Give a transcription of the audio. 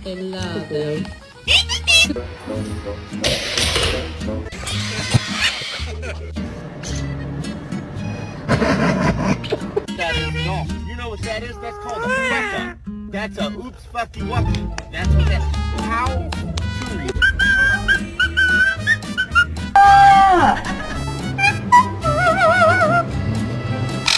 Helada. That is no. You know what that is? That's called a fuck up. That's a oops fucky wucky. That's what that. How to read.